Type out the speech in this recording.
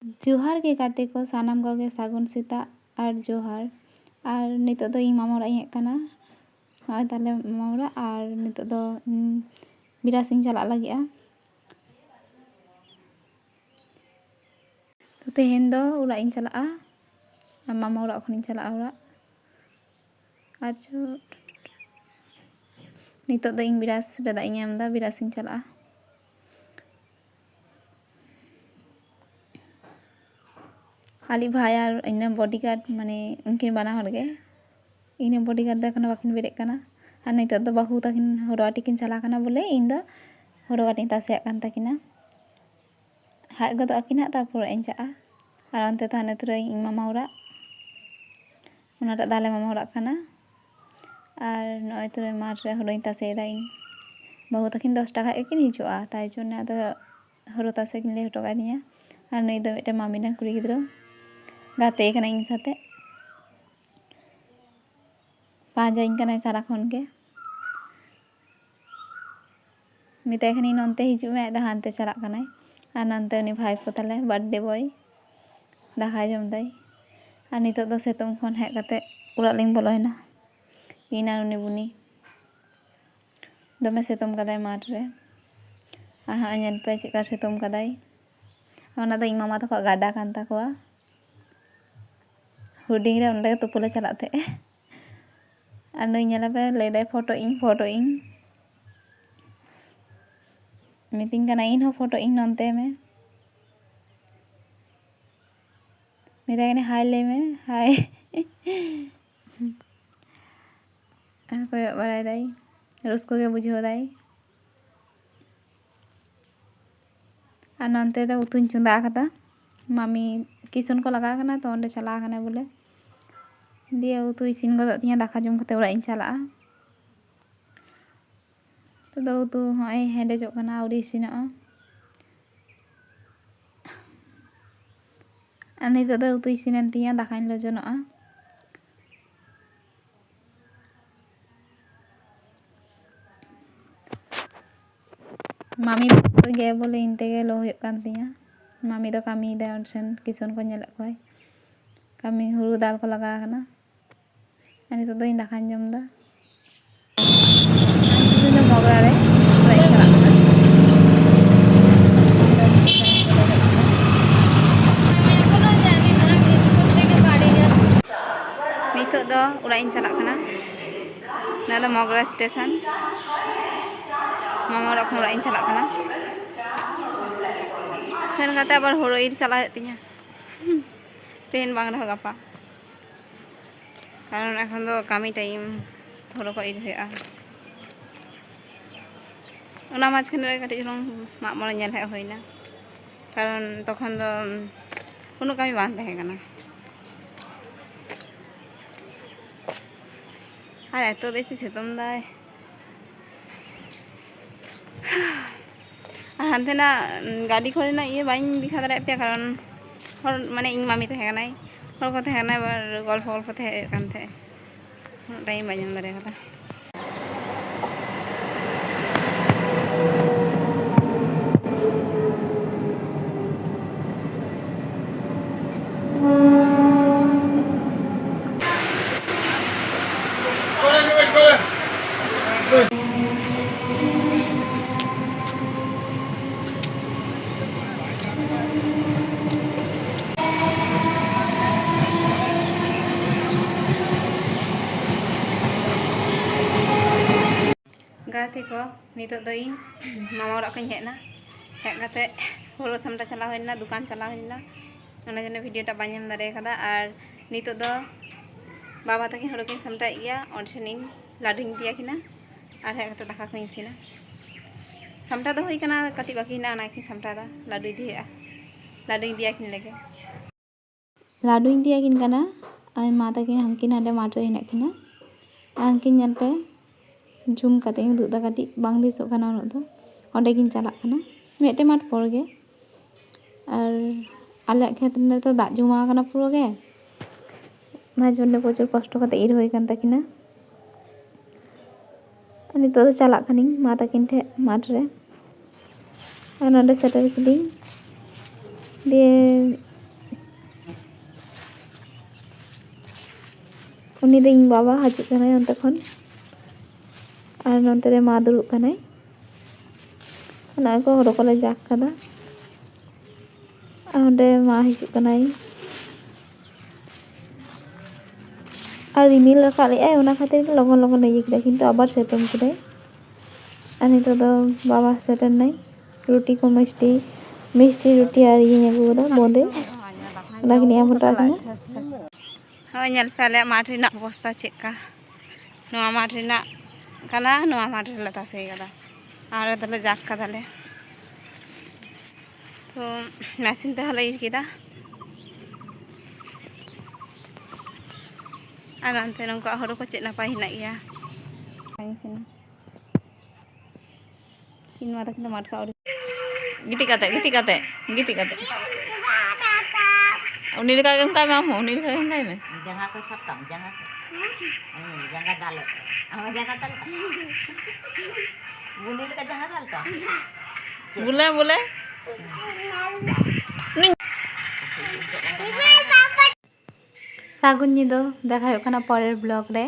जोहार के गाते को सानाम कोगे सागुन सीता और जोहार और नितो दो इन मामा ओरा हेज कना नय ताले मामा ओरा और नितो दो बिरासिंग चला लगिया तो तेहेन दो ओरा इन चला मामा ओरा खनिन चला ओरा आचो नितो दो इन बिरास रे दाग इन एमदा बिरासिंग चला आली भाई और इन बॉडीगार्ड माने उनकिन बाना हर गे इन बॉडीगार्ड दो एखोनो बाकिन बेरेक कना और नितो दो बाहू ताकिन हरोआटी किन चला कना बोले इन दो हरोआटी तासेया कान ताकिना हाय गदो आकिन हा तारपर इन चा और अंते तो हाने तुरे इन मामा ओरा उनाटा दाले मामा ओरा कना और नय तुरे माठ रे हरोइन तासेदा इन बाहू ताकिन 10 टाका एकिन हिजुआ ताई जोन्ने आदो हरो तासे किन ले हटो कादिया और नई दो मिटे मामी रन कुड़ी गिद्रो गाते कना इन साथे पांजाइन कना सारा खन के मिताय खनी ननते हिजु मे दा हानते चला कनाय और ननते उनी भाई पोताले बर्थडे बॉय दाकाय जम दाई और नितो दो सेतुम खन हेज कते उड़ा लिंग बोलोयना इन और उनी बुनी दमे सेतुम कदाय माठ रे और हाँ ñel पे चिका सेतुम कदाय ओना दो इन मामा तको गाडा कान ताकोआ हुडिंग रे उंडे तुपुले चलाते और नई ñela पे ले दे फोटो इन मीटिंग कना इन हो फोटो इन ननते में मिताय कने हाय ले में हाय कोय बड़ाय दाई रस्को के बुझो दाई और ननते दो उतुन चुंदा कदा मामी किसन को लगा कना तो ओंडे चला कना बोले दिए उतु इसिन गदो तिया दाका जम कते ओरा इन चला तो दो उतु हय हेंडे जो कना उरी इसिनो और नितो दो उतु इसिन तिया दाका इन लजनो मामी गे बोले इनते गे लो हुयुग कान तिया मामी दो कामी दे ओनसेन किसन को ñelek कोय कामी हुरु दाल को लगा कना और नितो दो इन दाका जम दा दो मोगरा रे ओरा इन चला कना नितो दो ओरा इन चला कना ना दो मोगरा स्टेशन मामा ओरा खन ओरा इन चला कना सेन कते आबार हरो ir चला हुयुग तिया तेहेन बांग रहो गापा कारण एखन दो कामी टाइम हरो को ir हुयुगा ओना माझखान रे कटि रंग माग मळे ñel हेज होइना कारण तखन दो कोनो कामी बांग तहे कना और एतो बेसी सेतुम दाय और हानते ना गाड़ी करे ना ये बाइन दिखा दाड़े पे कारण हर माने इन मामी तहे कनाय हर को तहे कनाय बार गल्प तहे कान थे टाइम बाइन दाड़े कदा गाते को नितो दो इन मामा ओरा को हेजना हेज कते हरो सामटा चला होइना दुकान चला होइना ओना जने भिडियोटा बाñ एम दाड़े कदा और नितो दो बाबा ताकिन हरो किन सामटा गया ओंठेन इन लाडुኝ दिया किना और हेज कते दाका को इसिना सामटा दो होई कना कटि बाकी ना ओना किन सामटा दा लाडु इदि हेआ लाडुኝ दिया किन लेगे लाडुኝ दिया किन कना और मा ताकिन हंकिन हाडे माठ रे हेना किना हंकिन ñel पे जूम कते उदुग दा कटि बांग दिसो कना उन दो ओंडे किन चला कना मेटे माठ पर गे और आले खेत ने तो दाग जमा कना पुरो गे ना जोन्ने प्रचुर कष्ट कते ir होई कान ताकिना नितो दो चला कनिन मा ताकिन ठे माठ रे और नोंडे सेटर किदिन दिए उनी दो इन बाबा हजुक कनाय ओंते खन और नोंते रे मा दुड़ुब कनाय ओना को हरो कोले जाक कदा और ओंडे मा हजुक कनाय और रिमिल रखा ले ओना खातिर लगन लगन इये किदा किन्तु आबार सेतम किदाय और नितो दो बाबा सेटन नाय रुटी को मिष्टी रुटी और ये अगुदा बोंदे ओना किनि एम हटा किना हाँ नल पे आले माठ रेना अवस्था चेका नोआ माठ रेना कना नोआ माठ रे तासे कदा आरे तले जाक कदाले तो मेसिन ते हले इर किदा और अंते नंका हरो को चेक नापाय हिना गया किन माता किन माठ का गिटी काते उनी लेका एम काय माम उनी लेका एम काय में jangan ke saptam jangan jangan dal jangan dal bunil ka jangan dal to बोले सागुन निदो देखा परेर ब्लॉग रे।